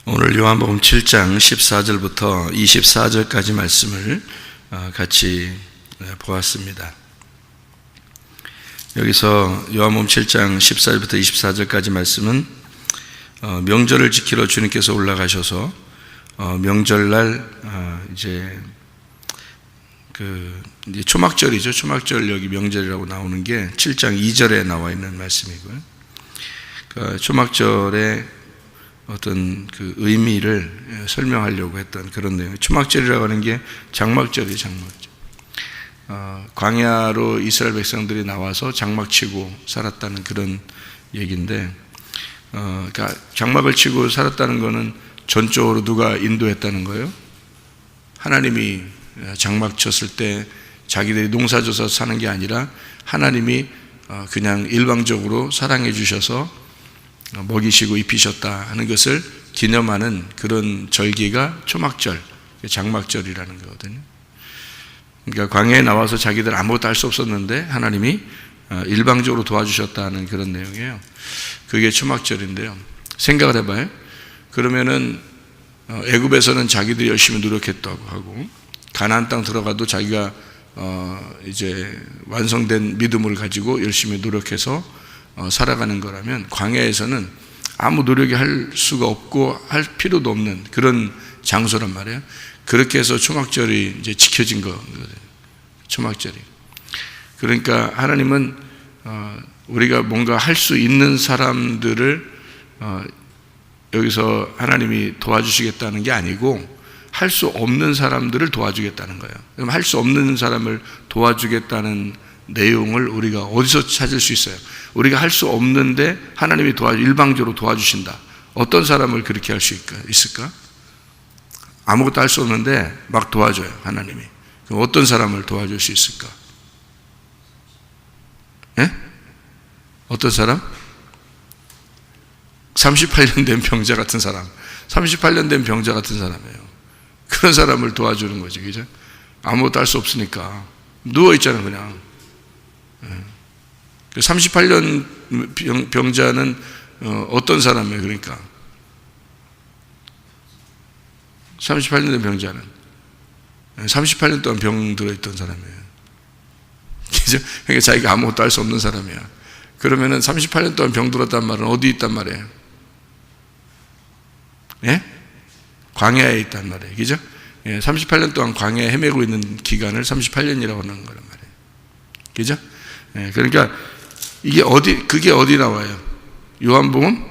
오늘 요한복음 7장 14절부터 24절까지 말씀을 같이 보았습니다. 여기서 요한복음 7장 14절부터 24절까지 말씀은 명절을 지키러 주님께서 올라가셔서 명절날 이제 초막절이죠. 초막절 여기 명절이라고 나오는 게 7장 2절에 나와 있는 말씀이고요. 초막절의 어떤 그 의미를 설명하려고 했던 그런 내용. 초막절이라고 하는 게 장막절이에요, 장막절. 광야로 이스라엘 백성들이 나와서 장막 치고 살았다는 그런 얘기인데, 그러니까 장막을 치고 살았다는 거는 전적으로 누가 인도했다는 거예요? 하나님이 장막 쳤을 때 자기들이 농사져서 사는 게 아니라 하나님이 그냥 일방적으로 사랑해 주셔서 먹이시고 입히셨다 하는 것을 기념하는 그런 절기가 초막절, 장막절이라는 거거든요. 그러니까 광야에 나와서 자기들 아무것도 할 수 없었는데 하나님이 일방적으로 도와주셨다는 그런 내용이에요. 그게 초막절인데요. 생각을 해봐요. 그러면은 애굽에서는 자기들이 열심히 노력했다고 하고 가나안 땅 들어가도 자기가 이제 완성된 믿음을 가지고 열심히 노력해서 살아가는 거라면 광야에서는 아무 노력이 할 수가 없고 할 필요도 없는 그런 장소란 말이에요. 그렇게 해서 초막절이 이제 지켜진 거거든요. 초막절이. 그러니까 하나님은 우리가 뭔가 할 수 있는 사람들을 여기서 하나님이 도와주시겠다는 게 아니고 할 수 없는 사람들을 도와주겠다는 거예요. 그럼 할 수 없는 사람을 도와주겠다는 내용을 우리가 어디서 찾을 수 있어요? 우리가 할 수 없는데 하나님이 일방적으로 도와주신다. 어떤 사람을 그렇게 할 수 있을까? 아무것도 할 수 없는데 막 도와줘요, 하나님이. 그럼 어떤 사람을 도와줄 수 있을까? 예? 어떤 사람? 38년 된 병자 같은 사람. 38년 된 병자 같은 사람이에요. 그런 사람을 도와주는 거지, 그죠? 아무것도 할 수 없으니까. 누워있잖아요, 그냥. 38년 병자는 어떤 사람이에요? 그러니까 38년 된 병자는 38년 동안 병 들어있던 사람이에요. 그러니까 자기가 아무것도 할 수 없는 사람이야. 그러면은 38년 동안 병 들었단 말은 어디 있단 말이에요? 예? 광야에 있단 말이에요. 그죠? 38년 동안 광야에 헤매고 있는 기간을 38년이라고 하는 거란 말이에요. 그죠? 그러니까 그게 어디 나와요? 요한복음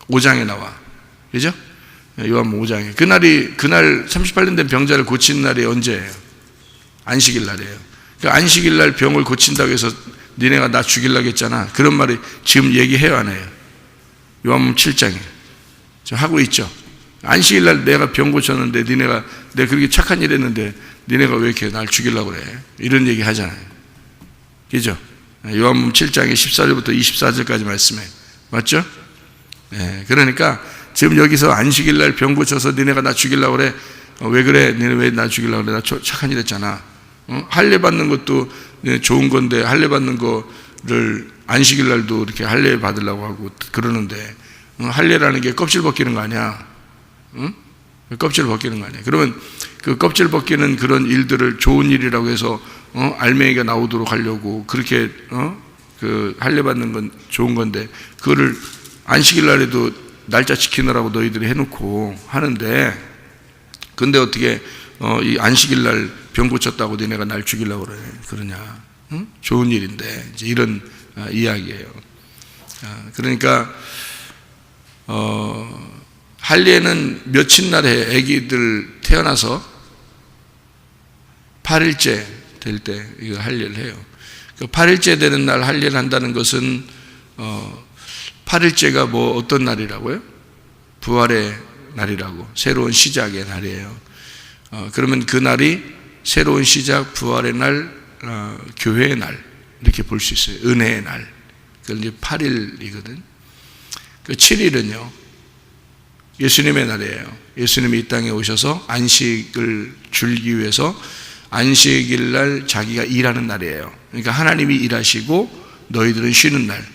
5장에 나와. 그죠? 요한복음 5장에. 그날 38년 된 병자를 고친 날이 언제예요? 안식일 날이에요. 그러니까 안식일 날 병을 고친다고 해서 니네가 나 죽이려고 했잖아. 그런 말이 지금 얘기해요, 안 해요? 요한복음 7장에. 지금 하고 있죠. 안식일 날 내가 병 고쳤는데 내가 그렇게 착한 일 했는데 니네가 왜 이렇게 날 죽이려고 그래? 이런 얘기 하잖아요. 그죠? 요한복음 7장의 14절부터 24절까지 말씀해. 맞죠? 그러니까 지금 여기서 안식일 날 병 고쳐서 니네가 나 죽이려고 그래. 왜 그래? 니네 왜 나 죽이려고 그래? 나 착한 일 했잖아. 할례 받는 것도 좋은 건데 할례 받는 거를 안식일 날도 이렇게 할례 받으려고 하고 그러는데 할례라는 게 껍질 벗기는 거 아니야? 응? 껍질 벗기는 거 아니야? 그러면 그 껍질 벗기는 그런 일들을 좋은 일이라고 해서 알맹이가 나오도록 하려고 그렇게 그 할례 받는 건 좋은 건데 그거를 안식일 날에도 날짜 지키느라고 너희들이 해놓고 하는데 근데 어떻게 이 안식일 날 병 고쳤다고 너네가 날 죽이려고 그러냐? 응? 좋은 일인데 이제 이런 이야기예요. 그러니까 할례는 며칠 날에 아기들 태어나서 8일째 될 때 이거 할례를 해요. 8일째 되는 날 할례를 한다는 것은 8일째가 뭐 어떤 날이라고요? 부활의 날이라고, 새로운 시작의 날이에요. 그러면 그 날이 새로운 시작, 부활의 날, 교회의 날 이렇게 볼 수 있어요. 은혜의 날. 그건 이제 8일이거든. 그 7일은요 예수님의 날이에요. 예수님이 이 땅에 오셔서 안식을 주기 위해서 안식일 날 자기가 일하는 날이에요. 그러니까 하나님이 일하시고 너희들은 쉬는 날.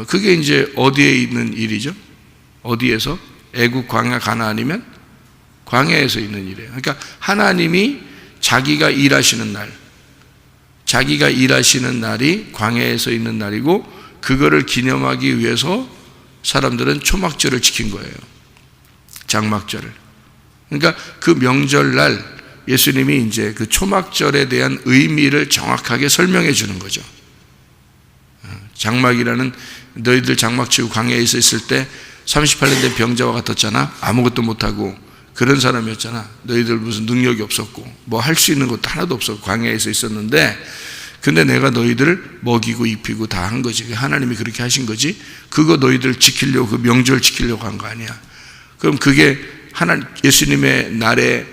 그게 이제 어디에 있는 일이죠? 어디에서? 애국, 광야, 가나안이면 광야에서 있는 일이에요. 그러니까 하나님이 자기가 일하시는 날, 자기가 일하시는 날이 광야에서 있는 날이고, 그거를 기념하기 위해서 사람들은 초막절을 지킨 거예요. 장막절을. 그러니까 그 명절날 예수님이 이제 그 초막절에 대한 의미를 정확하게 설명해 주는 거죠. 장막이라는, 너희들 장막 치고 광야에 있을 때 38년 된 병자와 같았잖아. 아무것도 못하고 그런 사람이었잖아. 너희들 무슨 능력이 없었고 뭐 할 수 있는 것도 하나도 없었고 광야에서 있었는데, 근데 내가 너희들을 먹이고 입히고 다 한 거지. 하나님이 그렇게 하신 거지. 그거 너희들 지키려고, 그 명절 지키려고 한 거 아니야. 그럼 그게 예수님의 날에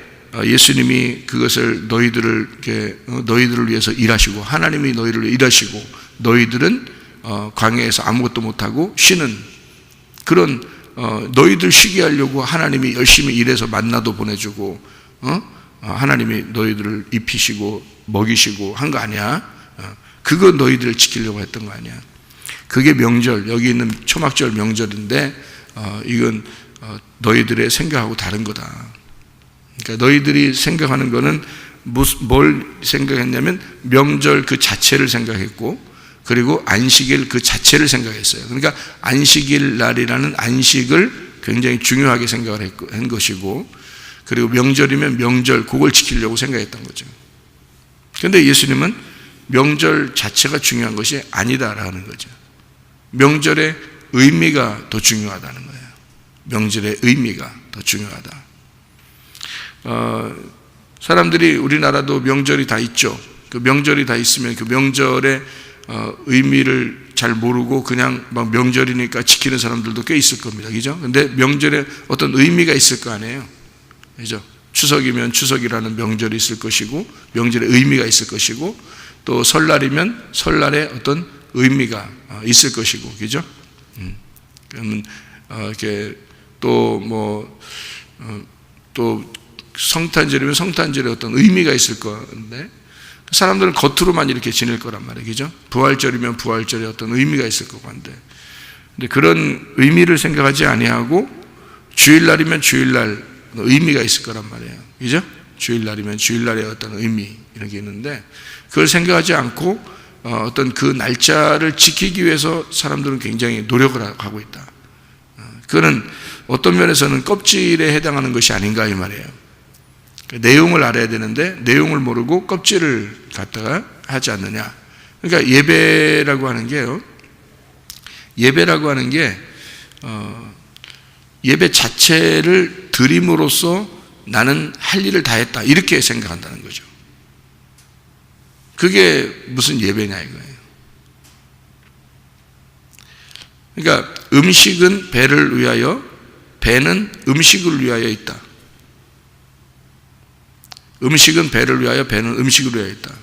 예수님이 그것을 너희들을 위해서 일하시고, 하나님이 너희를 위해 일하시고, 너희들은 광야에서 아무것도 못하고 쉬는 그런, 너희들 쉬게 하려고 하나님이 열심히 일해서 만나도 보내주고, 하나님이 너희들을 입히시고 먹이시고 한 거 아니야. 그거 너희들을 지키려고 했던 거 아니야. 그게 명절, 여기 있는 초막절 명절인데, 이건 너희들의 생각하고 다른 거다. 그러니까 너희들이 생각하는 거는 뭘 생각했냐면 명절 그 자체를 생각했고, 그리고 안식일 그 자체를 생각했어요. 그러니까 안식일 날이라는 안식을 굉장히 중요하게 생각을 한 것이고, 그리고 명절이면 명절 그걸 지키려고 생각했던 거죠. 그런데 예수님은 명절 자체가 중요한 것이 아니다라는 거죠. 명절의 의미가 더 중요하다는 거예요. 명절의 의미가 더 중요하다. 사람들이, 우리나라도 명절이 다 있죠. 그 명절이 다 있으면 그 명절의 의미를 잘 모르고 그냥 막 명절이니까 지키는 사람들도 꽤 있을 겁니다. 그죠? 근데 명절에 어떤 의미가 있을 거 아니에요. 그죠? 추석이면 추석이라는 명절이 있을 것이고, 명절의 의미가 있을 것이고, 또 설날이면 설날에 어떤 의미가 있을 것이고, 그죠? 그러면 이렇게 또 성탄절이면 성탄절에 어떤 의미가 있을 건데, 사람들은 겉으로만 이렇게 지낼 거란 말이에요. 그죠? 부활절이면 부활절에 어떤 의미가 있을 것 같은데, 근데 그런 의미를 생각하지 아니하고 주일날이면 주일날 의미가 있을 거란 말이에요. 그죠? 주일날이면 주일날의 어떤 의미 이런 게 있는데, 그걸 생각하지 않고 어떤 그 날짜를 지키기 위해서 사람들은 굉장히 노력을 하고 있다. 그거는 어떤 면에서는 껍질에 해당하는 것이 아닌가 이 말이에요. 내용을 알아야 되는데 내용을 모르고 껍질을 갖다가 하지 않느냐. 그러니까 예배라고 하는 게요, 예배라고 하는 게 예배 자체를 드림으로써 나는 할 일을 다 했다 이렇게 생각한다는 거죠. 그게 무슨 예배냐 이거예요. 그러니까 음식은 배를 위하여, 배는 음식을 위하여 있다. 음식은 배를 위하여, 배는 음식을 위하여 있다.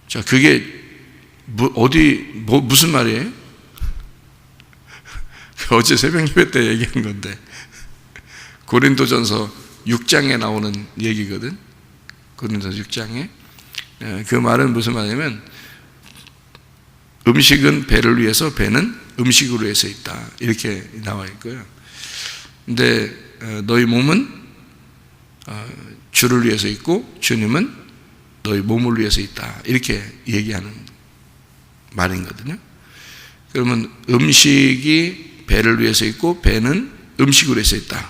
자, 그게 무슨 말이에요? 어제 새벽 예배 때 얘기한 건데, 고린도전서 6장에 나오는 얘기거든. 고린도전서 6장에. 그 말은 무슨 말이냐면, 음식은 배를 위해서, 배는 음식을 위해서 있다 이렇게 나와 있고요. 근데 너희 몸은 주를 위해서 있고 주님은 너희 몸을 위해서 있다 이렇게 얘기하는 말이거든요. 그러면 음식이 배를 위해서 있고 배는 음식을 위해서 있다.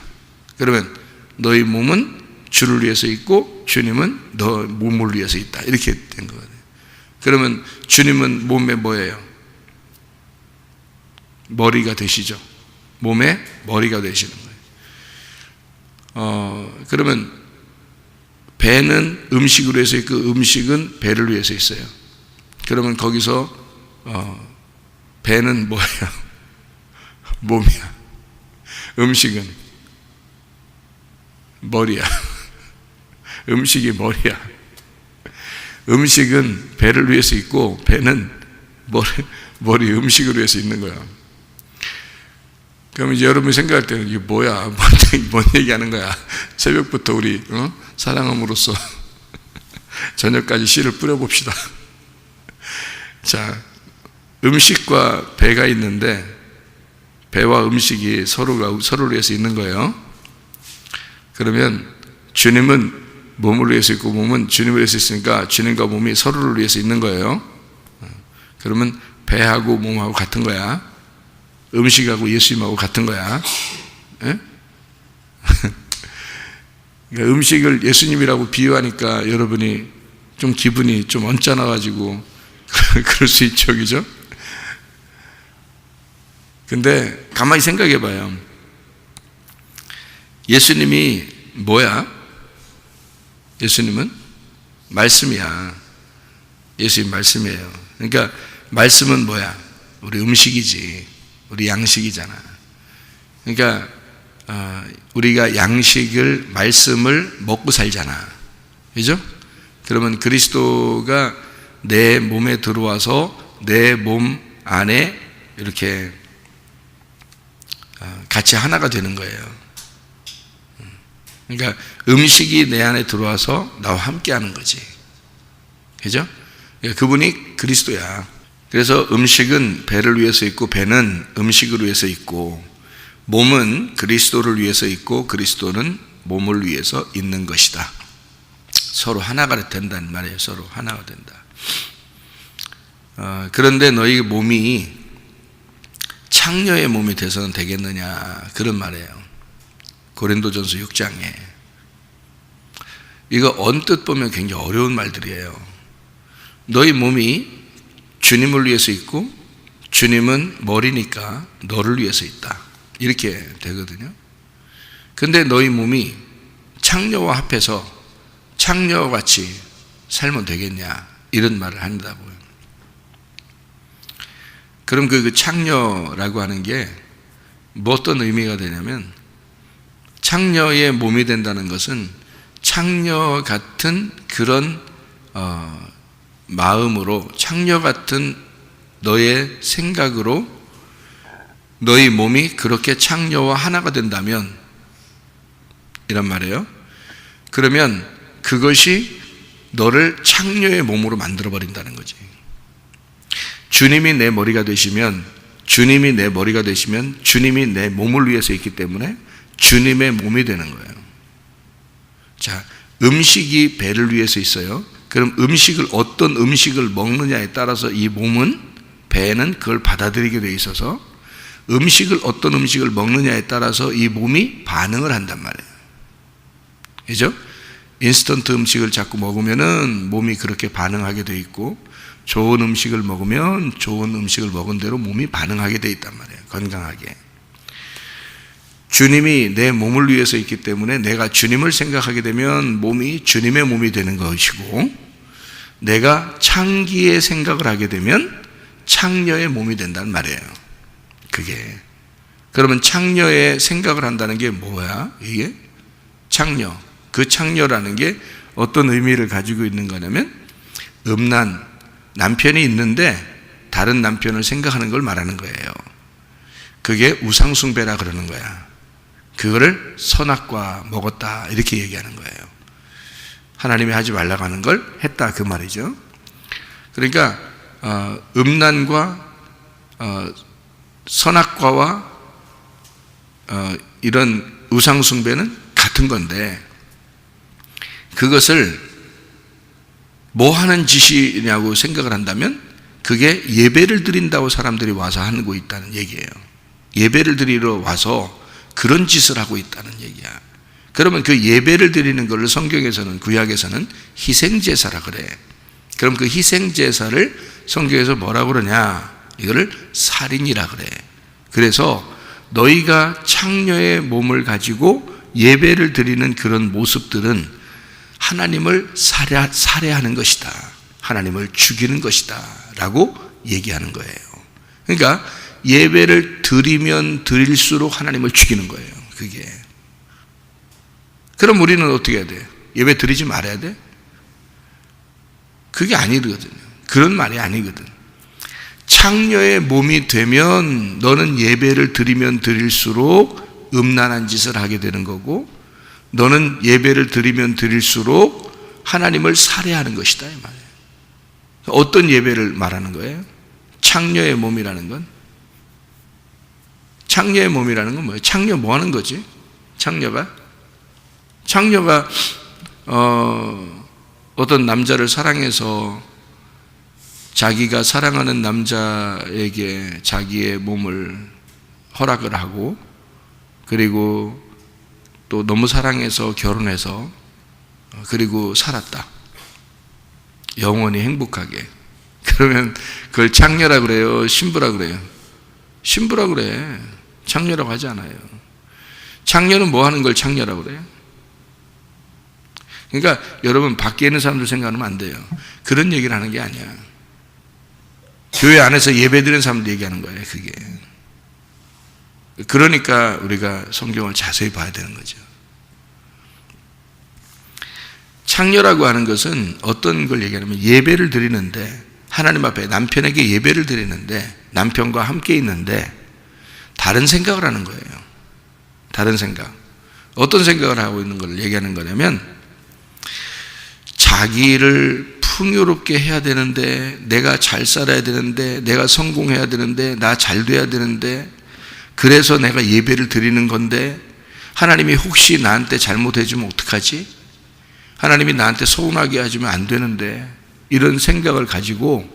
그러면 너희 몸은 주를 위해서 있고 주님은 너 몸을 위해서 있다 이렇게 된 거거든요. 그러면 주님은 몸에 뭐예요? 머리가 되시죠. 몸에 머리가 되시는 거예요. 그러면 배는 음식으로 해서 있고 음식은 배를 위해서 있어요. 그러면 거기서 배는 뭐예요? 몸이야. 음식은 머리야. 음식이 머리야. 음식은 배를 위해서 있고 배는 머리 음식을 위해서 있는 거야. 그럼 이제 여러분이 생각할 때는 이게 뭐야? 뭔 얘기하는 거야? 새벽부터 우리 사랑함으로써 저녁까지 씨를 뿌려봅시다. 자, 음식과 배가 있는데 배와 음식이 서로를 위해서 있는 거예요. 그러면 주님은 몸을 위해서 있고 몸은 주님을 위해서 있으니까 주님과 몸이 서로를 위해서 있는 거예요. 그러면 배하고 몸하고 같은 거야. 음식하고 예수님하고 같은 거야. 예? 그러니까 음식을 예수님이라고 비유하니까 여러분이 좀 기분이 좀 언짢아가지고 그럴 수 있죠, 그죠? 근데 가만히 생각해 봐요. 예수님이 뭐야? 예수님은 말씀이야. 예수님 말씀이에요. 그러니까 말씀은 뭐야? 우리 음식이지. 우리 양식이잖아. 그러니까 우리가 양식을, 말씀을 먹고 살잖아. 그죠? 그러면 그리스도가 내 몸에 들어와서 내 몸 안에 이렇게 같이 하나가 되는 거예요. 그러니까 음식이 내 안에 들어와서 나와 함께 하는 거지. 그죠? 그분이 그리스도야. 그래서 음식은 배를 위해서 있고 배는 음식을 위해서 있고 몸은 그리스도를 위해서 있고 그리스도는 몸을 위해서 있는 것이다. 서로 하나가 된다는 말이에요. 서로 하나가 된다. 그런데 너희 몸이 창녀의 몸이 돼서는 되겠느냐, 그런 말이에요. 고린도전서 6장에. 이거 언뜻 보면 굉장히 어려운 말들이에요. 너희 몸이 주님을 위해서 있고 주님은 머리니까 너를 위해서 있다, 이렇게 되거든요. 근데 너희 몸이 창녀와 합해서 창녀와 같이 살면 되겠냐, 이런 말을 한다고요. 그럼 그 창녀라고 하는 게 뭐 어떤 의미가 되냐면, 창녀의 몸이 된다는 것은 창녀 같은 그런 마음으로, 창녀 같은 너의 생각으로 너희 몸이 그렇게 창녀와 하나가 된다면, 이란 말이에요. 그러면 그것이 너를 창녀의 몸으로 만들어 버린다는 거지. 주님이 내 머리가 되시면, 주님이 내 머리가 되시면 주님이 내 몸을 위해서 있기 때문에 주님의 몸이 되는 거예요. 자, 음식이 배를 위해서 있어요. 그럼 어떤 음식을 먹느냐에 따라서 이 몸은, 배는 그걸 받아들이게 돼 있어서 어떤 음식을 먹느냐에 따라서 이 몸이 반응을 한단 말이에요. 그죠? 인스턴트 음식을 자꾸 먹으면은 몸이 그렇게 반응하게 돼 있고, 좋은 음식을 먹으면 좋은 음식을 먹은 대로 몸이 반응하게 돼 있단 말이에요. 건강하게. 주님이 내 몸을 위해서 있기 때문에 내가 주님을 생각하게 되면 몸이 주님의 몸이 되는 것이고, 내가 창기의 생각을 하게 되면 창녀의 몸이 된다는 말이에요. 그게. 그러면 창녀의 생각을 한다는 게 뭐야? 이게 창녀. 그 창녀라는 게 어떤 의미를 가지고 있는 거냐면, 남편이 있는데 다른 남편을 생각하는 걸 말하는 거예요. 그게 우상숭배라 그러는 거야. 그거를 선악과 먹었다, 이렇게 얘기하는 거예요. 하나님이 하지 말라고 하는 걸 했다, 그 말이죠. 그러니까 음란과 선악과와 이런 우상숭배는 같은 건데, 그것을 뭐 하는 짓이냐고 생각을 한다면 그게 예배를 드린다고 사람들이 와서 하고 있다는 얘기예요. 예배를 드리러 와서 그런 짓을 하고 있다는 얘기야. 그러면 그 예배를 드리는 걸 성경에서는, 구약에서는 희생제사라 그래. 그럼 그 희생제사를 성경에서 뭐라고 그러냐? 이거를 살인이라 그래. 그래서 너희가 창녀의 몸을 가지고 예배를 드리는 그런 모습들은 하나님을 살해하는 것이다, 하나님을 죽이는 것이다 라고 얘기하는 거예요. 그러니까 예배를 드리면 드릴수록 하나님을 죽이는 거예요. 그게. 그럼 우리는 어떻게 해야 돼? 예배 드리지 말아야 돼? 그게 아니거든요. 그런 말이 아니거든. 창녀의 몸이 되면 너는 예배를 드리면 드릴수록 음란한 짓을 하게 되는 거고, 너는 예배를 드리면 드릴수록 하나님을 살해하는 것이다, 이 말이에요. 어떤 예배를 말하는 거예요? 창녀의 몸이라는 건 창녀의 몸이라는 건 뭐예요? 창녀 뭐 하는 거지? 창녀가 어떤 남자를 사랑해서 자기가 사랑하는 남자에게 자기의 몸을 허락을 하고, 그리고 또 너무 사랑해서 결혼해서, 그리고 살았다. 영원히 행복하게. 그러면 그걸 창녀라 그래요? 신부라 그래요? 신부라 그래. 창녀라고 하지 않아요. 창녀는 뭐 하는 걸 창녀라고 그래요? 그러니까 여러분, 밖에 있는 사람들 생각하면 안 돼요. 그런 얘기를 하는 게 아니야. 교회 안에서 예배드리는 사람들 얘기하는 거예요, 그게. 그러니까 우리가 성경을 자세히 봐야 되는 거죠. 창녀라고 하는 것은 어떤 걸 얘기하냐면, 예배를 드리는데, 하나님 앞에 남편에게 예배를 드리는데, 남편과 함께 있는데 다른 생각을 하는 거예요. 다른 생각. 어떤 생각을 하고 있는 걸 얘기하는 거냐면, 자기를 풍요롭게 해야 되는데, 내가 잘 살아야 되는데, 내가 성공해야 되는데, 나 잘 돼야 되는데, 그래서 내가 예배를 드리는 건데, 하나님이 혹시 나한테 잘못해주면 어떡하지? 하나님이 나한테 서운하게 해주면 안 되는데, 이런 생각을 가지고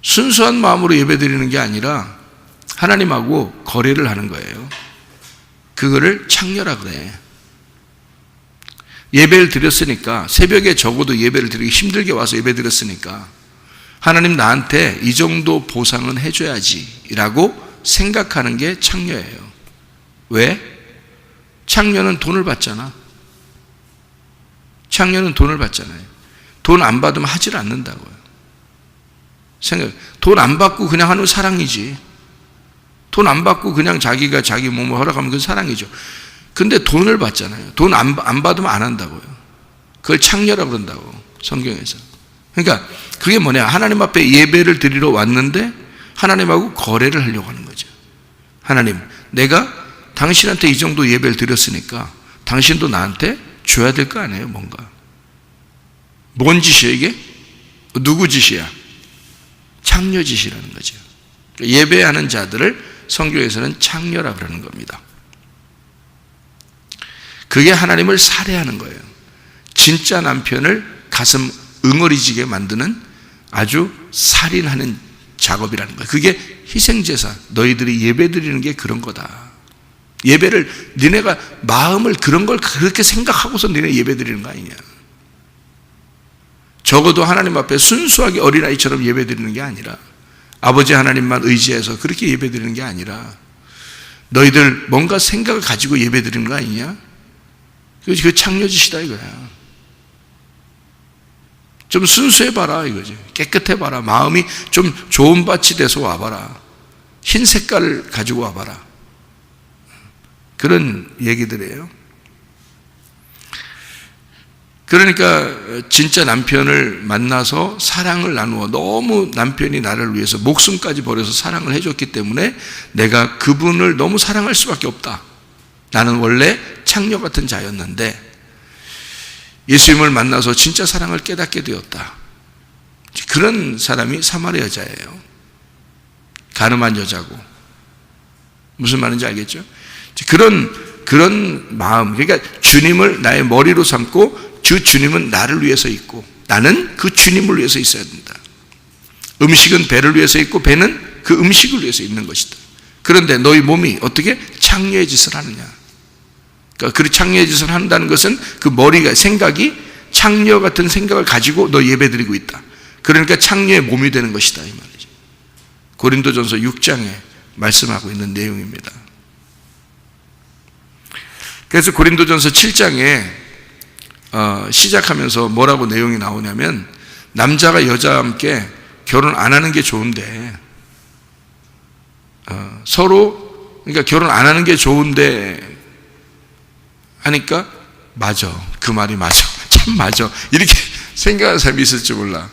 순수한 마음으로 예배 드리는 게 아니라 하나님하고 거래를 하는 거예요. 그거를 창녀라 그래. 예배를 드렸으니까, 새벽에 적어도 예배를 드리기 힘들게 와서 예배 드렸으니까 하나님 나한테 이 정도 보상은 해줘야지 라고 생각하는 게 창녀예요. 왜? 창녀는 돈을 받잖아. 창녀는 돈을 받잖아요. 돈 안 받으면 하질 않는다고요. 돈 안 받고 그냥 하는 사랑이지. 돈 안 받고 그냥 자기가 자기 몸을 허락하면 그건 사랑이죠. 근데 돈을 받잖아요. 돈 안 받으면 안 한다고요. 그걸 창녀라고 그런다고, 성경에서. 그러니까 그게 뭐냐, 하나님 앞에 예배를 드리러 왔는데 하나님하고 거래를 하려고 하는 거죠. 하나님, 내가 당신한테 이 정도 예배를 드렸으니까 당신도 나한테 줘야 될 거 아니에요, 뭔가. 뭔 짓이야 이게? 누구 짓이야? 창녀 짓이라는 거죠. 예배하는 자들을 성경에서는 창녀라 그러는 겁니다. 그게 하나님을 살해하는 거예요. 진짜 남편을 가슴 응어리지게 만드는 아주 살인하는 작업이라는 거예요. 그게 희생제사, 너희들이 예배드리는 게 그런 거다. 예배를, 니네가 마음을 그런 걸 그렇게 생각하고서 니네 예배드리는 거 아니냐. 적어도 하나님 앞에 순수하게 어린아이처럼 예배드리는 게 아니라, 아버지 하나님만 의지해서 그렇게 예배드리는 게 아니라, 너희들 뭔가 생각을 가지고 예배드리는 거 아니냐. 그 창녀짓이다 이거야. 좀 순수해봐라 이거지. 깨끗해봐라. 마음이 좀 좋은 밭이 돼서 와봐라. 흰 색깔을 가지고 와봐라. 그런 얘기들이에요. 그러니까 진짜 남편을 만나서 사랑을 나누어, 너무 남편이 나를 위해서 목숨까지 버려서 사랑을 해줬기 때문에 내가 그분을 너무 사랑할 수밖에 없다. 나는 원래 창녀 같은 자였는데 예수님을 만나서 진짜 사랑을 깨닫게 되었다. 그런 사람이 사마리아 여자예요. 가늠한 여자고. 무슨 말인지 알겠죠? 그런 마음, 그러니까 주님을 나의 머리로 삼고 그 주님은 나를 위해서 있고 나는 그 주님을 위해서 있어야 된다. 음식은 배를 위해서 있고 배는 그 음식을 위해서 있는 것이다. 그런데 너희 몸이 어떻게 창녀의 짓을 하느냐. 그러니까 그 창녀의 짓을 한다는 것은 그 머리가, 생각이 창녀 같은 생각을 가지고 너 예배드리고 있다. 그러니까 창녀의 몸이 되는 것이다 이 말이죠. 고린도전서 6장에 말씀하고 있는 내용입니다. 그래서 고린도전서 7장에 시작하면서 뭐라고 내용이 나오냐면, 남자가 여자와 함께 결혼 안 하는 게 좋은데, 서로, 그러니까 결혼 안 하는 게 좋은데 하니까, 맞아, 그 말이 맞아, 참 맞아, 이렇게 생각하는 사람이 있을지 몰라.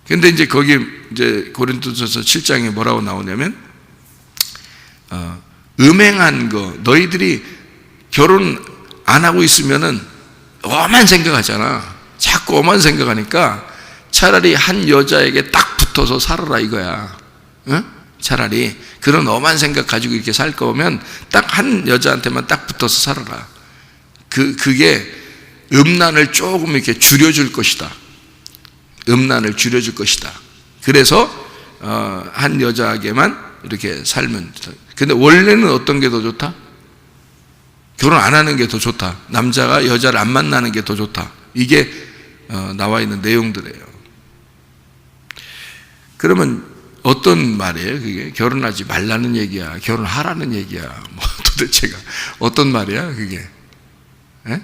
근데 이제 거기 이제 고린도전서 7장에 뭐라고 나오냐면, 음행한 거, 너희들이 결혼 안 하고 있으면은 엄한 생각하잖아. 자꾸 엄한 생각하니까 차라리 한 여자에게 딱 붙어서 살아라 이거야. 응? 차라리 그런 엄한 생각 가지고 이렇게 살 거면 딱 한 여자한테만 딱 붙어서 살아라. 그게 음란을 조금 이렇게 줄여줄 것이다. 음란을 줄여줄 것이다. 그래서 한 여자에게만 이렇게 살면. 근데 원래는 어떤 게 더 좋다? 결혼 안 하는 게 더 좋다. 남자가 여자를 안 만나는 게 더 좋다. 이게 나와 있는 내용들이에요. 그러면 어떤 말이에요? 그게 결혼하지 말라는 얘기야, 결혼하라는 얘기야, 뭐 도대체가 어떤 말이야 그게? 에?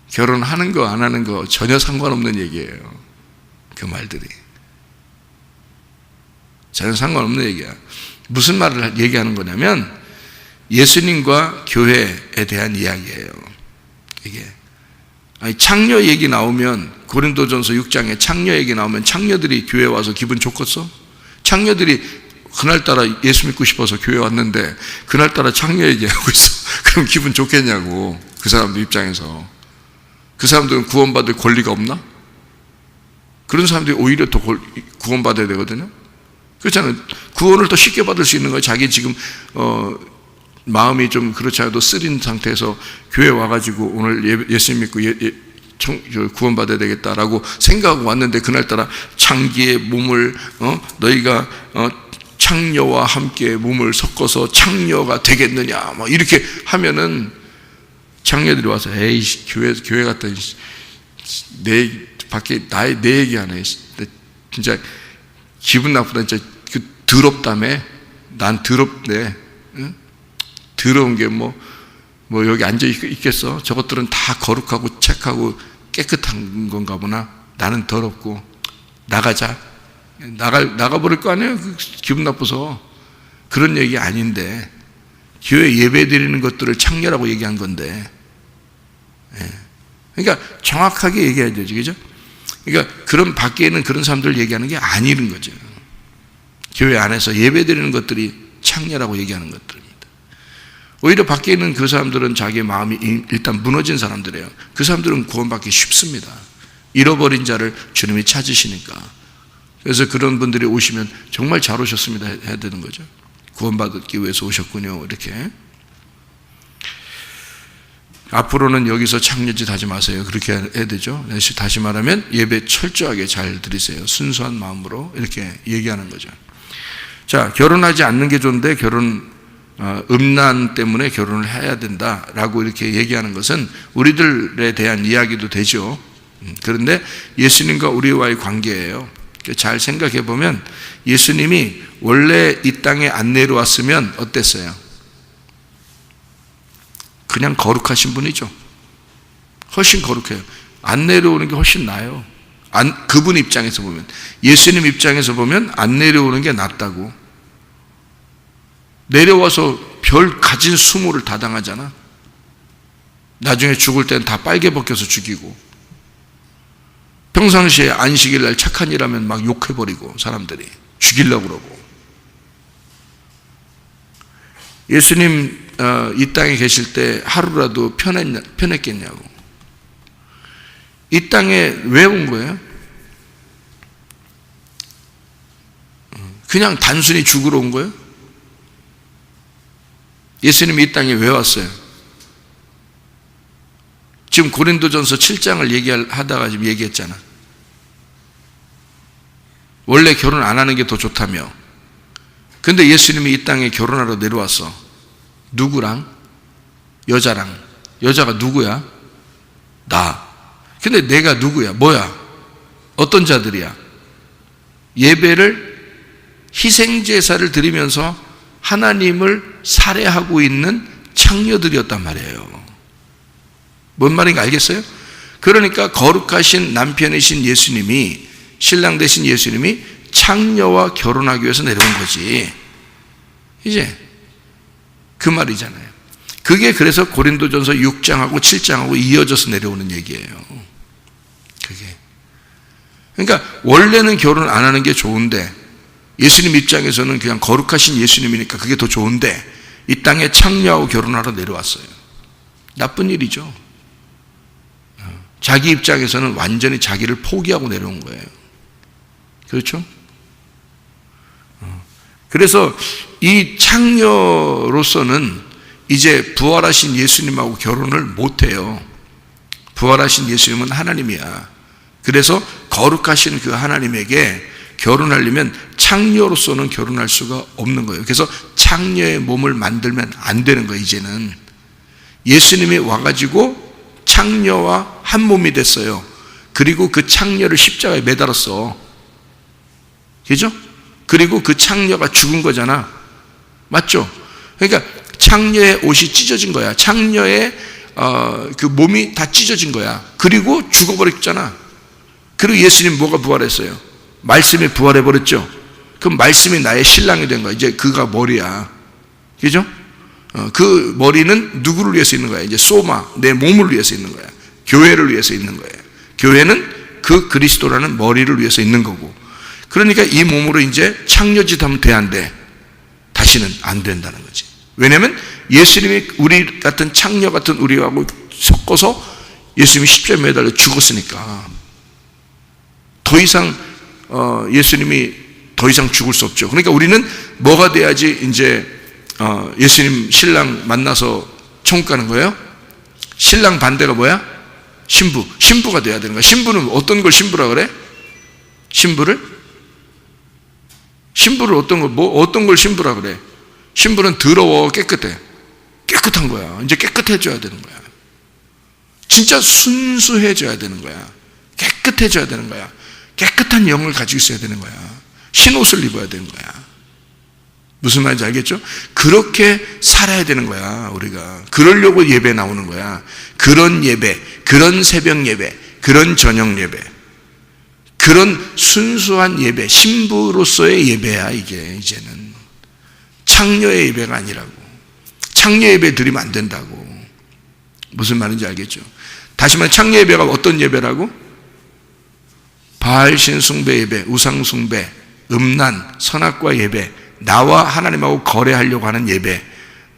결혼하는 거 안 하는 거 전혀 상관없는 얘기예요. 그 말들이 전혀 상관없는 얘기야. 무슨 말을 얘기하는 거냐면 예수님과 교회에 대한 이야기예요. 이게 창녀 얘기 나오면, 고린도전서 6장에 창녀 얘기 나오면 창녀들이 교회 와서 기분 좋겠어? 창녀들이 그날따라 예수 믿고 싶어서 교회 왔는데 그날따라 창녀 얘기하고 있어. 그럼 기분 좋겠냐고. 그 사람들 입장에서. 그 사람들은 구원받을 권리가 없나? 그런 사람들이 오히려 더 구원받아야 되거든요. 그렇잖아요. 구원을 더 쉽게 받을 수 있는 거예요. 자기 지금 마음이 좀 그렇지 않아도 쓰린 상태에서 교회 와가지고 오늘 예수님 믿고 구원받아야 되겠다라고 생각하고 왔는데 그날따라 창기의 몸을 너희가 창녀와 함께 몸을 섞어서 창녀가 되겠느냐 막 이렇게 하면은 창녀들이 와서 에이 교회 갔더니 내 밖에 내 얘기하네. 진짜 기분 나쁘다. 진짜 더럽다며. 난 더럽네. 응? 더러운 게 뭐 여기 앉아 있겠어? 저것들은 다 거룩하고 착하고 깨끗한 건가 보나? 나는 더럽고. 나가자. 나가버릴 거 아니에요? 기분 나빠서. 그런 얘기 아닌데, 교회 예배 드리는 것들을 창녀라고 얘기한 건데, 그러니까 정확하게 얘기해야 되죠. 그죠? 그러니까 그런 밖에 있는 그런 사람들 얘기하는 게 아니는 거죠. 교회 안에서 예배 드리는 것들이 창녀라고 얘기하는 것들입니다. 오히려 밖에 있는 그 사람들은 자기의 마음이 일단 무너진 사람들이에요. 그 사람들은 구원받기 쉽습니다. 잃어버린 자를 주님이 찾으시니까. 그래서 그런 분들이 오시면 정말 잘 오셨습니다 해야 되는 거죠. 구원받기 위해서 오셨군요. 이렇게. 앞으로는 여기서 창녀짓 하지 마세요. 그렇게 해야 되죠. 다시 말하면 예배 철저하게 잘 드리세요. 순수한 마음으로 이렇게 얘기하는 거죠. 자, 결혼하지 않는 게 좋은데 음란 때문에 결혼을 해야 된다라고 이렇게 얘기하는 것은 우리들에 대한 이야기도 되죠. 그런데 예수님과 우리와의 관계예요. 잘 생각해 보면 예수님이 원래 이 땅에 안 내려왔으면 어땠어요? 그냥 거룩하신 분이죠. 훨씬 거룩해요. 안 내려오는 게 훨씬 나아요. 그분 입장에서 보면, 예수님 입장에서 보면 안 내려오는 게 낫다고. 내려와서 별 가진 수모를 다 당하잖아. 나중에 죽을 때는 다 빨개 벗겨서 죽이고, 평상시에 안식일 날 착한 일 하면 막 욕해버리고 사람들이 죽이려고 그러고. 예수님 이 땅에 계실 때 하루라도 편했겠냐고. 이 땅에 왜 온 거예요? 그냥 단순히 죽으러 온 거예요? 예수님이 이 땅에 왜 왔어요? 지금 고린도전서 7장을 얘기하다가 지금 얘기했잖아. 원래 결혼 안 하는 게 더 좋다며. 근데 예수님이 이 땅에 결혼하러 내려왔어. 누구랑? 여자랑. 여자가 누구야? 나. 근데 내가 누구야? 뭐야? 어떤 자들이야? 예배를 희생제사를 드리면서 하나님을 살해하고 있는 창녀들이었단 말이에요. 뭔 말인가 알겠어요? 그러니까 거룩하신 남편이신 예수님이, 신랑 되신 예수님이 창녀와 결혼하기 위해서 내려온 거지. 이제 그 말이잖아요. 그게 그래서 고린도전서 6장하고 7장하고 이어져서 내려오는 얘기예요. 그게. 그러니까 원래는 결혼 안 하는 게 좋은데, 예수님 입장에서는 그냥 거룩하신 예수님이니까 그게 더 좋은데 이 땅에 창녀하고 결혼하러 내려왔어요. 나쁜 일이죠. 자기 입장에서는 완전히 자기를 포기하고 내려온 거예요. 그렇죠? 그래서 이 창녀로서는 이제 부활하신 예수님하고 결혼을 못해요. 부활하신 예수님은 하나님이야. 그래서 거룩하신 그 하나님에게 결혼하려면 창녀로서는 결혼할 수가 없는 거예요. 그래서 창녀의 몸을 만들면 안 되는 거예요. 이제는 예수님이 와가지고 창녀와 한 몸이 됐어요. 그리고 그 창녀를 십자가에 매달았어. 그죠? 그리고 그 창녀가 죽은 거잖아. 맞죠? 그러니까 창녀의 옷이 찢어진 거야. 창녀의 그 몸이 다 찢어진 거야. 그리고 죽어버렸잖아. 그리고 예수님 뭐가 부활했어요? 말씀이 부활해버렸죠. 그럼 말씀이 나의 신랑이 된 거야. 이제 그가 머리야. 그죠? 그 머리는 누구를 위해서 있는 거야? 이제 소마, 내 몸을 위해서 있는 거야. 교회를 위해서 있는 거야. 교회는 그 그리스도라는 머리를 위해서 있는 거고. 그러니까 이 몸으로 이제 창녀짓 하면 돼, 안 돼? 다시는 안 된다는 거지. 왜냐하면 예수님이 우리 같은 창녀 같은 우리하고 섞어서 예수님이 십자가에 매달려 죽었으니까 더 이상 예수님이 더 이상 죽을 수 없죠. 그러니까 우리는 뭐가 돼야지 이제 예수님 신랑 만나서 천국 가는 거예요? 신랑 반대가 뭐야? 신부가 돼야 되는 거야. 신부는 어떤 걸 신부라 그래? 신부를 어떤 걸 신부라 그래? 신부는 더러워, 깨끗한 거야. 이제 깨끗해져야 되는 거야. 진짜 순수해져야 되는 거야. 깨끗해져야 되는 거야. 깨끗한 영을 가지고 있어야 되는 거야. 흰옷을 입어야 되는 거야. 무슨 말인지 알겠죠? 그렇게 살아야 되는 거야, 우리가. 그러려고 예배 나오는 거야. 그런 예배, 그런 새벽 예배, 그런 저녁 예배, 그런 순수한 예배, 신부로서의 예배야, 이게 이제는. 창녀의 예배가 아니라고. 창녀 예배 드리면 안 된다고. 무슨 말인지 알겠죠? 다시 말해, 창녀 예배가 어떤 예배라고? 바알 신 숭배 예배, 우상 숭배, 음란, 선악과 예배, 나와 하나님하고 거래하려고 하는 예배,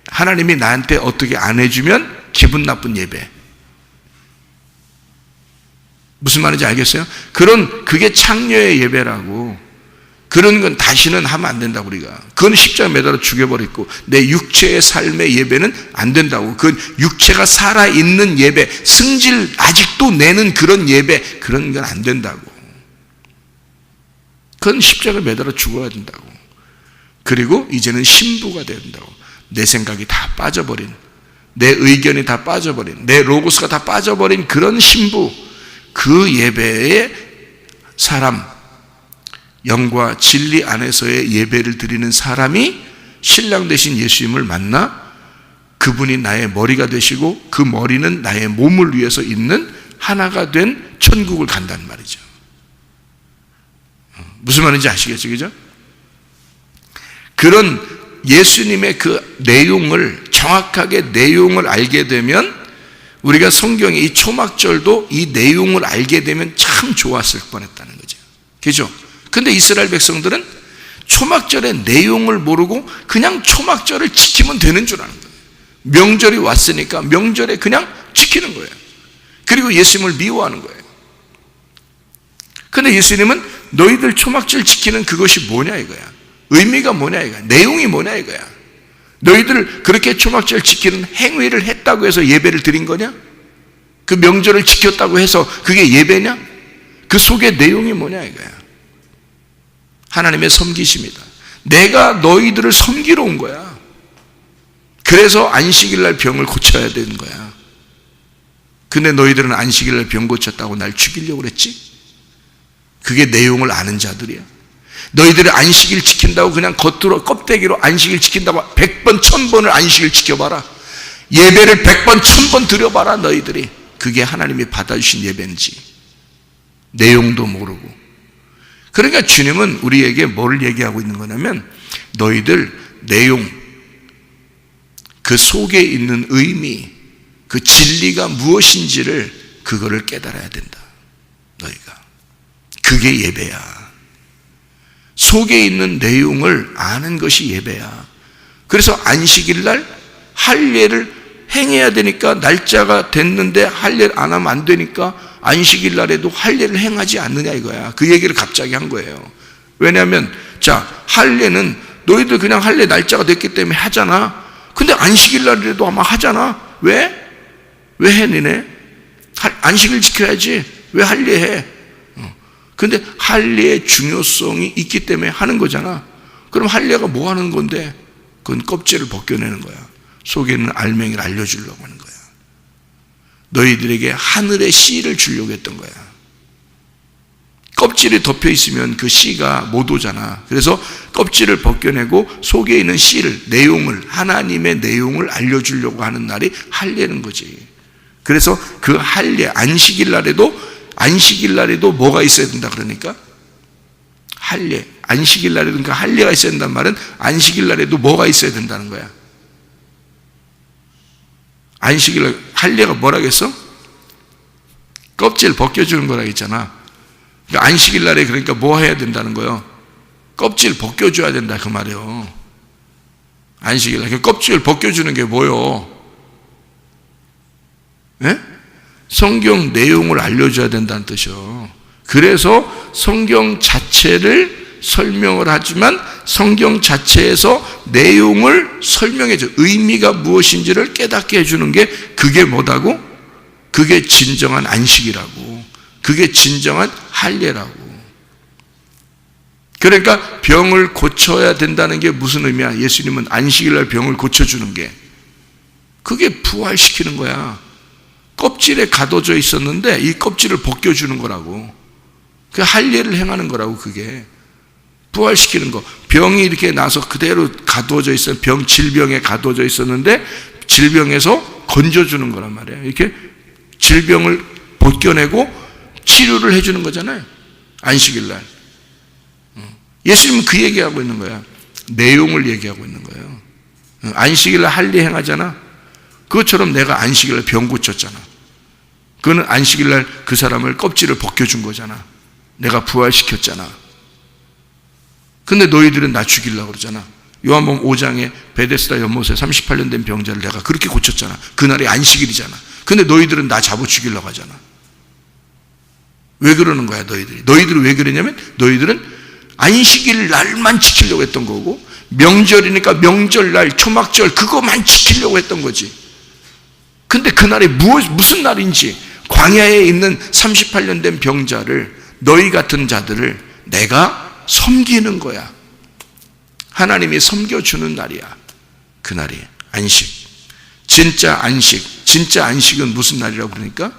하나님이 나한테 어떻게 안 해주면 기분 나쁜 예배. 무슨 말인지 알겠어요? 그게 창녀의 예배라고. 그런 건 다시는 하면 안 된다고, 우리가. 그건 십자가에 매달아 죽여버렸고, 내 육체의 삶의 예배는 안 된다고. 그건 육체가 살아있는 예배, 승질 아직도 내는 그런 예배, 그런 건 안 된다고. 그건 십자가에 매달아 죽어야 된다고. 그리고 이제는 신부가 돼야 된다고. 내 생각이 다 빠져버린, 내 의견이 다 빠져버린, 내 로고스가 다 빠져버린 그런 신부, 그 예배의 사람, 영과 진리 안에서의 예배를 드리는 사람이 신랑 되신 예수님을 만나 그분이 나의 머리가 되시고 그 머리는 나의 몸을 위해서 있는 하나가 된 천국을 간다는 말이죠. 무슨 말인지 아시겠죠? 그죠? 그런 예수님의 그 내용을, 정확하게 내용을 알게 되면 우리가 성경의 이 초막절도 이 내용을 알게 되면 참 좋았을 뻔했다는 거죠. 그죠? 근데 이스라엘 백성들은 초막절의 내용을 모르고 그냥 초막절을 지키면 되는 줄 아는 거예요. 명절이 왔으니까 명절에 그냥 지키는 거예요. 그리고 예수님을 미워하는 거예요. 근데 예수님은 너희들 초막절 지키는 그것이 뭐냐 이거야. 의미가 뭐냐 이거야. 내용이 뭐냐 이거야. 너희들 그렇게 초막절 지키는 행위를 했다고 해서 예배를 드린 거냐? 그 명절을 지켰다고 해서 그게 예배냐? 그 속의 내용이 뭐냐 이거야. 하나님의 섬기심이다. 내가 너희들을 섬기러 온 거야. 그래서 안식일 날 병을 고쳐야 되는 거야. 근데 너희들은 안식일 날 병 고쳤다고 날 죽이려고 그랬지? 그게 내용을 아는 자들이야. 너희들이 안식일 지킨다고 그냥 겉으로 껍데기로 안식일 지킨다고 100번 1000번을 안식일 지켜봐라. 예배를 100번 1000번 드려봐라. 너희들이 그게 하나님이 받아주신 예배인지 내용도 모르고. 그러니까 주님은 우리에게 뭘 얘기하고 있는 거냐면 너희들 내용, 그 속에 있는 의미, 그 진리가 무엇인지를 그거를 깨달아야 된다. 너희가 그게 예배야. 속에 있는 내용을 아는 것이 예배야. 그래서 안식일 날 할례를 행해야 되니까 날짜가 됐는데 할례를 안 하면 안 되니까 안식일 날에도 할례를 행하지 않느냐 이거야. 그 얘기를 갑자기 한 거예요. 왜냐하면 자, 할례는 너희들 그냥 할례 날짜가 됐기 때문에 하잖아. 근데 안식일 날이라도 아마 하잖아. 왜? 왜 해, 니네? 안식일 지켜야지. 왜 할례해? 근데 할례의 중요성이 있기 때문에 하는 거잖아. 그럼 할례가 뭐 하는 건데? 그건 껍질을 벗겨내는 거야. 속에 있는 알맹이를 알려주려고 하는 거야. 너희들에게 하늘의 씨를 주려고 했던 거야. 껍질이 덮여 있으면 그 씨가 못 오잖아. 그래서 껍질을 벗겨내고 속에 있는 씨를, 내용을, 하나님의 내용을 알려주려고 하는 날이 할례는 거지. 그래서 그 할례, 안식일 날에도 뭐가 있어야 된다 그러니까? 할례, 안식일 날에도, 그러니까 할례가 있어야 된다는 말은 안식일 날에도 뭐가 있어야 된다는 거야. 안식일 날, 할례가 뭐라겠어? 껍질 벗겨주는 거라 했잖아. 그러니까 안식일 날에 그러니까 뭐 해야 된다는 거예요? 껍질 벗겨줘야 된다 그 말이에요. 안식일 날 껍질 벗겨주는 게 뭐요? 예? 성경 내용을 알려줘야 된다는 뜻이요. 그래서 성경 자체를 설명을 하지만 성경 자체에서 내용을 설명해줘. 의미가 무엇인지를 깨닫게 해주는 게 그게 뭐다고? 그게 진정한 안식이라고. 그게 진정한 할례라고. 그러니까 병을 고쳐야 된다는 게 무슨 의미야? 예수님은 안식일날 병을 고쳐주는 게 그게 부활시키는 거야. 껍질에 가둬져 있었는데 이 껍질을 벗겨주는 거라고. 그 할례를 행하는 거라고. 그게 부활시키는 거. 병이 이렇게 나서 그대로 가둬져 있어요. 질병에 가둬져 있었는데 질병에서 건져주는 거란 말이에요. 이렇게 질병을 벗겨내고 치료를 해주는 거잖아요. 안식일날. 예수님은 그 얘기하고 있는 거야. 내용을 얘기하고 있는 거예요. 안식일날 할례 행하잖아. 그것처럼 내가 안식일날 병 고쳤잖아. 그거는 안식일날 그 사람을 껍질을 벗겨준 거잖아. 내가 부활시켰잖아. 근데 너희들은 나 죽이려고 그러잖아. 요한복음 5장에 베데스다 연못에 38년 된 병자를 내가 그렇게 고쳤잖아. 그날이 안식일이잖아. 근데 너희들은 나 잡아 죽이려고 하잖아. 왜 그러는 거야 너희들이? 너희들은 왜 그러냐면 너희들은 안식일 날만 지키려고 했던 거고 명절이니까 명절날 초막절 그거만 지키려고 했던 거지. 근데 그날이 무슨 날인지 광야에 있는 38년 된 병자를 너희 같은 자들을 내가 섬기는 거야. 하나님이 섬겨주는 날이야. 그날이 안식. 진짜 안식은 무슨 날이라고 그러니까?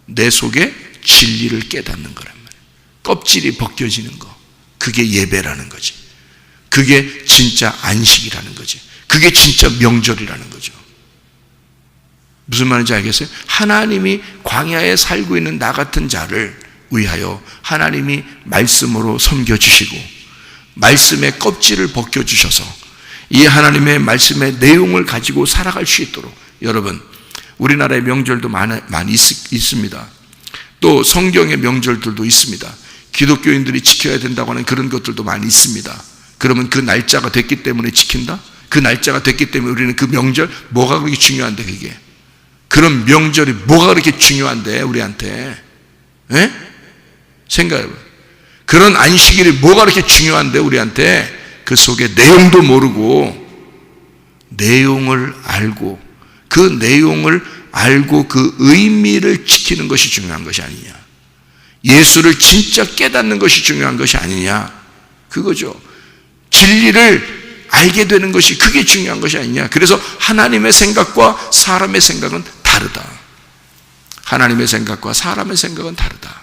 내 속에 진리를 깨닫는 거란 말이야. 껍질이 벗겨지는 거. 그게 예배라는 거지. 그게 진짜 안식이라는 거지. 그게 진짜 명절이라는 거죠. 무슨 말인지 알겠어요? 하나님이 광야에 살고 있는 나 같은 자를 위하여 하나님이 말씀으로 섬겨주시고 말씀의 껍질을 벗겨주셔서 이 하나님의 말씀의 내용을 가지고 살아갈 수 있도록. 여러분, 우리나라의 명절도 많이 있습니다. 또 성경의 명절들도 있습니다. 기독교인들이 지켜야 된다고 하는 그런 것들도 많이 있습니다. 그러면 그 날짜가 됐기 때문에 지킨다? 그 날짜가 됐기 때문에 우리는 그 명절 뭐가 그렇게 중요한데 그게? 그런 명절이 뭐가 그렇게 중요한데 우리한테? 에? 생각해봐요. 그런 안식일이 뭐가 그렇게 중요한데 우리한테? 그 속에 내용도 모르고 내용을 알고 그 내용을 알고 그 의미를 지키는 것이 중요한 것이 아니냐. 예수를 진짜 깨닫는 것이 중요한 것이 아니냐. 그거죠. 진리를 알게 되는 것이 그게 중요한 것이 아니냐. 그래서 하나님의 생각과 사람의 생각은 다르다. 하나님의 생각과 사람의 생각은 다르다.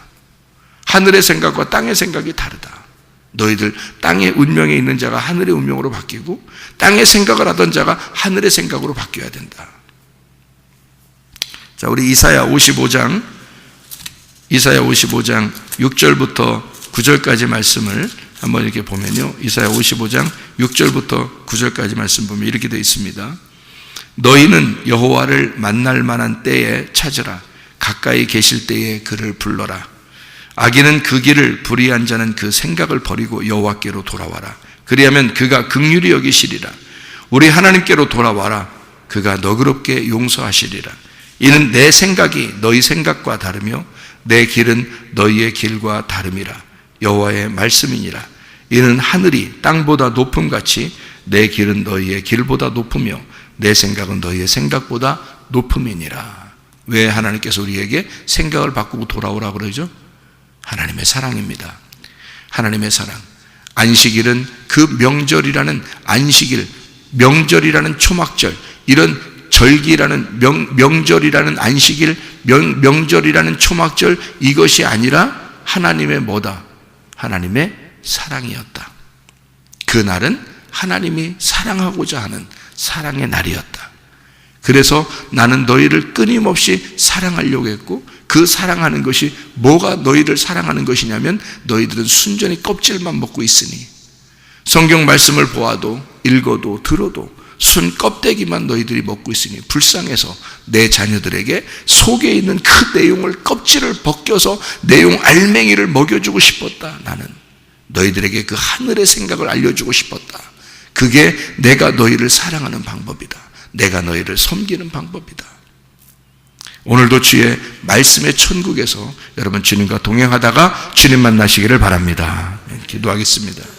하늘의 생각과 땅의 생각이 다르다. 너희들 땅의 운명에 있는 자가 하늘의 운명으로 바뀌고 땅의 생각을 하던 자가 하늘의 생각으로 바뀌어야 된다. 자, 우리 이사야 55장 6절부터 9절까지 말씀을 한번 이렇게 보면요. 이사야 55장 6절부터 9절까지 말씀 보면 이렇게 되어 있습니다. 너희는 여호와를 만날 만한 때에 찾으라. 가까이 계실 때에 그를 불러라. 악인은 그 길을 불의한 자는 그 생각을 버리고 여호와께로 돌아와라. 그리하면 그가 긍휼히 여기시리라. 우리 하나님께로 돌아와라. 그가 너그럽게 용서하시리라. 이는 내 생각이 너희 생각과 다르며 내 길은 너희의 길과 다름이라. 여호와의 말씀이니라. 이는 하늘이 땅보다 높음같이 내 길은 너희의 길보다 높으며 내 생각은 너희의 생각보다 높음이니라. 왜 하나님께서 우리에게 생각을 바꾸고 돌아오라 그러죠? 하나님의 사랑입니다. 하나님의 사랑. 안식일은 그 명절이라는 안식일, 명절이라는 초막절, 이런 절기라는 명절이라는 안식일, 명절이라는 초막절, 이것이 아니라 하나님의 뭐다? 하나님의 사랑이었다. 그 날은 하나님이 사랑하고자 하는 사랑의 날이었다. 그래서 나는 너희를 끊임없이 사랑하려고 했고, 그 사랑하는 것이 뭐가 너희를 사랑하는 것이냐면 너희들은 순전히 껍질만 먹고 있으니, 성경 말씀을 보아도 읽어도 들어도 순 껍데기만 너희들이 먹고 있으니 불쌍해서 내 자녀들에게 속에 있는 그 내용을, 껍질을 벗겨서 내용 알맹이를 먹여주고 싶었다. 나는 너희들에게 그 하늘의 생각을 알려주고 싶었다. 그게 내가 너희를 사랑하는 방법이다. 내가 너희를 섬기는 방법이다. 오늘도 주의 말씀의 천국에서 여러분 주님과 동행하다가 주님 만나시기를 바랍니다. 기도하겠습니다.